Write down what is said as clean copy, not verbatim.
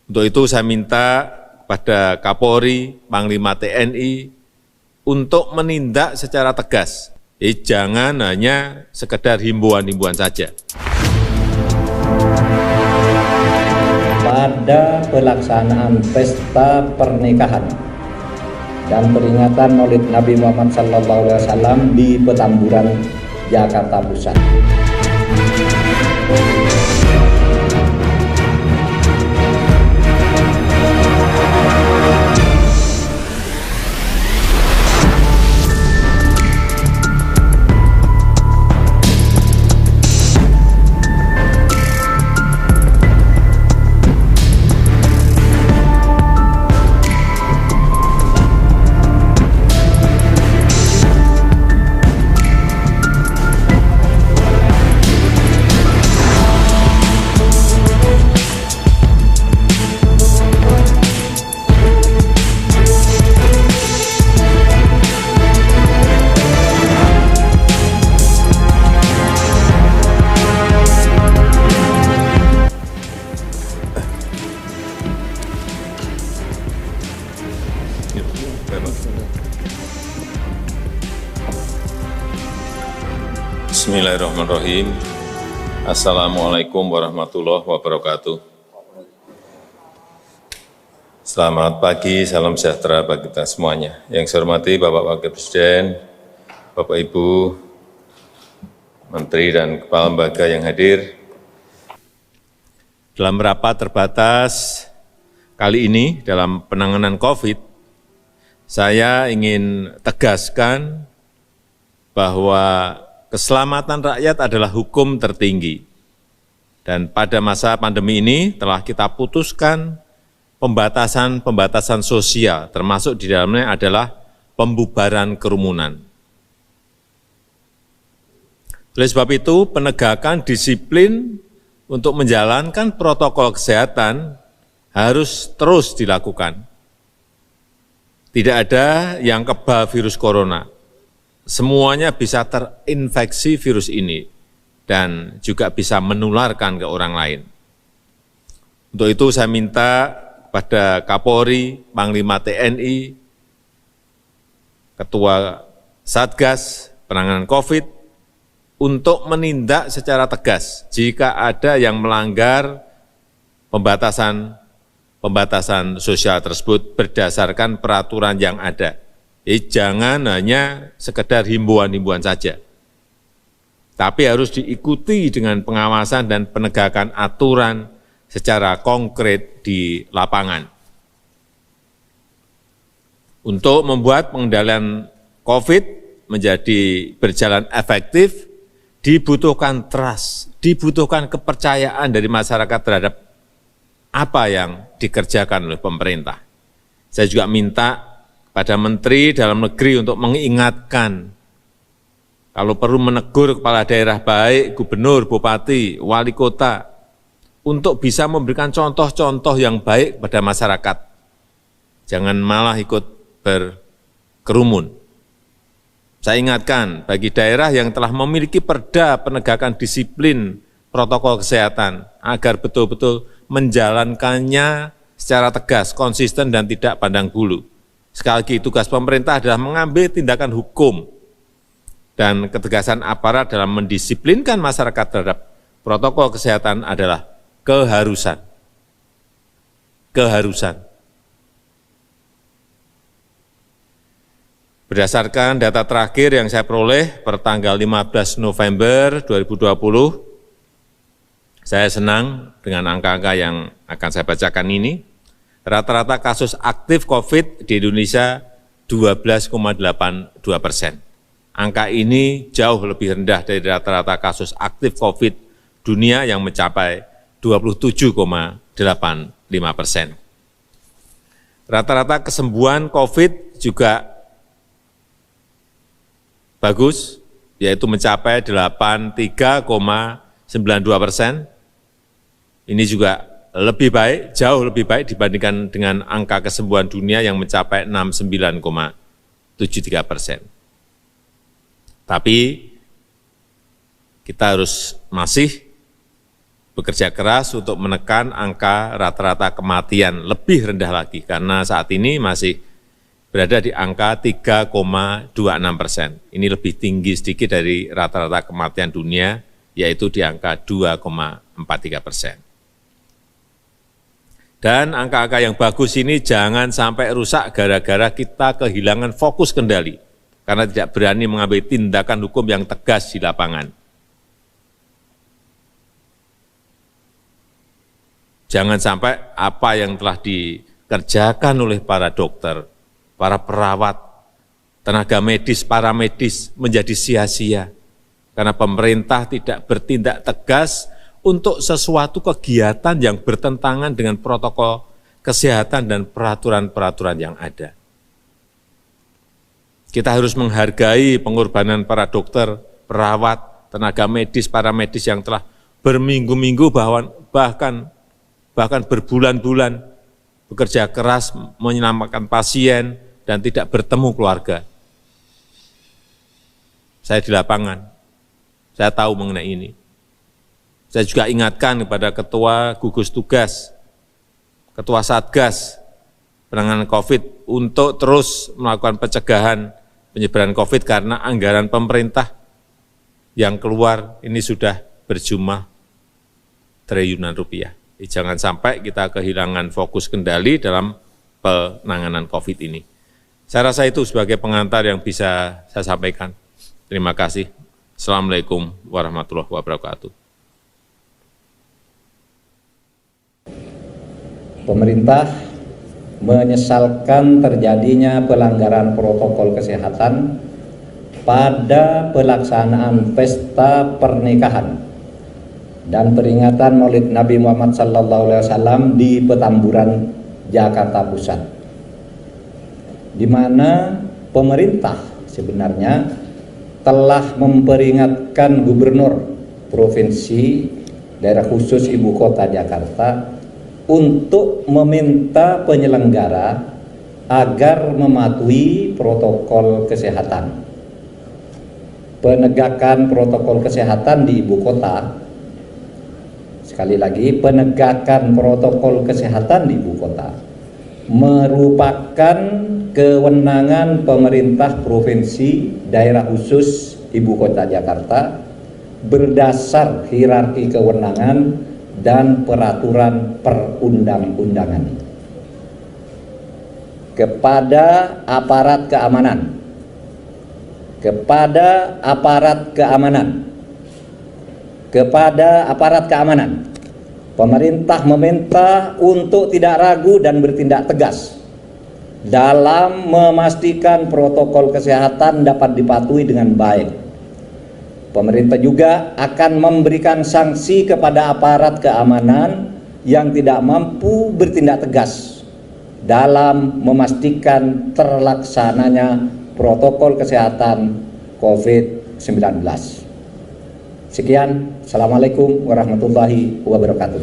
Untuk itu saya minta kepada Kapolri, Panglima TNI untuk menindak secara tegas. Jangan hanya sekedar himbauan-himbauan saja. Pada pelaksanaan pesta pernikahan dan peringatan Maulid Nabi Muhammad SAW di Petamburan, Jakarta Pusat. Bismillahirrahmanirrahim. Assalamualaikum warahmatullahi wabarakatuh. Selamat pagi, salam sejahtera bagi kita semuanya. Yang saya hormati Bapak Wakil Presiden, Bapak Ibu, Menteri dan Kepala Lembaga yang hadir. Dalam rapat terbatas kali ini dalam penanganan COVID, saya ingin tegaskan bahwa keselamatan rakyat adalah hukum tertinggi. Dan pada masa pandemi ini telah kita putuskan pembatasan-pembatasan sosial, termasuk di dalamnya adalah pembubaran kerumunan. Oleh sebab itu, penegakan disiplin untuk menjalankan protokol kesehatan harus terus dilakukan. Tidak ada yang kebal virus corona. Semuanya bisa terinfeksi virus ini dan juga bisa menularkan ke orang lain. Untuk itu saya minta kepada Kapolri, Panglima TNI, Ketua Satgas Penanganan COVID, untuk menindak secara tegas jika ada yang melanggar pembatasan sosial tersebut berdasarkan peraturan yang ada. Jangan hanya sekedar himbauan-himbauan saja, tapi harus diikuti dengan pengawasan dan penegakan aturan secara konkret di lapangan. Untuk membuat pengendalian COVID menjadi berjalan efektif, dibutuhkan trust, dibutuhkan kepercayaan dari masyarakat terhadap apa yang dikerjakan oleh pemerintah. Saya juga minta pada Menteri Dalam Negeri untuk mengingatkan, kalau perlu menegur kepala daerah baik, gubernur, bupati, wali kota, untuk bisa memberikan contoh-contoh yang baik pada masyarakat. Jangan malah ikut berkerumun. Saya ingatkan, bagi daerah yang telah memiliki perda penegakan disiplin protokol kesehatan, agar betul-betul menjalankannya secara tegas, konsisten, dan tidak pandang bulu. Sekali lagi, tugas pemerintah adalah mengambil tindakan hukum dan ketegasan aparat dalam mendisiplinkan masyarakat terhadap protokol kesehatan adalah keharusan. Keharusan. Berdasarkan data terakhir yang saya peroleh per tanggal 15 November 2020, saya senang dengan angka-angka yang akan saya bacakan ini. Rata-rata kasus aktif COVID di Indonesia 12,82%. Angka ini jauh lebih rendah dari rata-rata kasus aktif COVID dunia yang mencapai 27,85%. Rata-rata kesembuhan COVID juga bagus, yaitu mencapai 83,92%. Ini juga lebih baik, jauh lebih baik dibandingkan dengan angka kesembuhan dunia yang mencapai 69,73%. Tapi kita harus masih bekerja keras untuk menekan angka rata-rata kematian lebih rendah lagi, karena saat ini masih berada di angka 3,26%. Ini lebih tinggi sedikit dari rata-rata kematian dunia, yaitu di angka 2,43%. Dan angka-angka yang bagus ini jangan sampai rusak gara-gara kita kehilangan fokus kendali, karena tidak berani mengambil tindakan hukum yang tegas di lapangan. Jangan sampai apa yang telah dikerjakan oleh para dokter, para perawat, tenaga medis, para medis menjadi sia-sia, karena pemerintah tidak bertindak tegas untuk sesuatu kegiatan yang bertentangan dengan protokol kesehatan dan peraturan-peraturan yang ada. Kita harus menghargai pengorbanan para dokter, perawat, tenaga medis, para medis yang telah berminggu-minggu bahkan berbulan-bulan bekerja keras menyelamatkan pasien dan tidak bertemu keluarga. Saya di lapangan, saya tahu mengenai ini. Saya juga ingatkan kepada Ketua Gugus Tugas, Ketua Satgas penanganan COVID untuk terus melakukan pencegahan penyebaran COVID, karena anggaran pemerintah yang keluar ini sudah berjumlah triliunan rupiah. Jangan sampai kita kehilangan fokus kendali dalam penanganan COVID ini. Saya rasa itu sebagai pengantar yang bisa saya sampaikan. Terima kasih. Assalamualaikum warahmatullahi wabarakatuh. Pemerintah menyesalkan terjadinya pelanggaran protokol kesehatan pada pelaksanaan pesta pernikahan dan peringatan Maulid Nabi Muhammad SAW di Petamburan, Jakarta Pusat, di mana pemerintah sebenarnya telah memperingatkan Gubernur Provinsi Daerah Khusus Ibu Kota Jakarta untuk meminta penyelenggara agar mematuhi protokol kesehatan. Penegakan protokol kesehatan di ibu kota, sekali lagi, penegakan protokol kesehatan di ibu kota merupakan kewenangan pemerintah provinsi daerah khusus ibu kota Jakarta berdasar hierarki kewenangan dan peraturan perundang-undangan. Kepada aparat keamanan, pemerintah meminta untuk tidak ragu dan bertindak tegas dalam memastikan protokol kesehatan dapat dipatuhi dengan baik. Pemerintah juga akan memberikan sanksi kepada aparat keamanan yang tidak mampu bertindak tegas dalam memastikan terlaksananya protokol kesehatan COVID-19. Sekian, Assalamualaikum warahmatullahi wabarakatuh.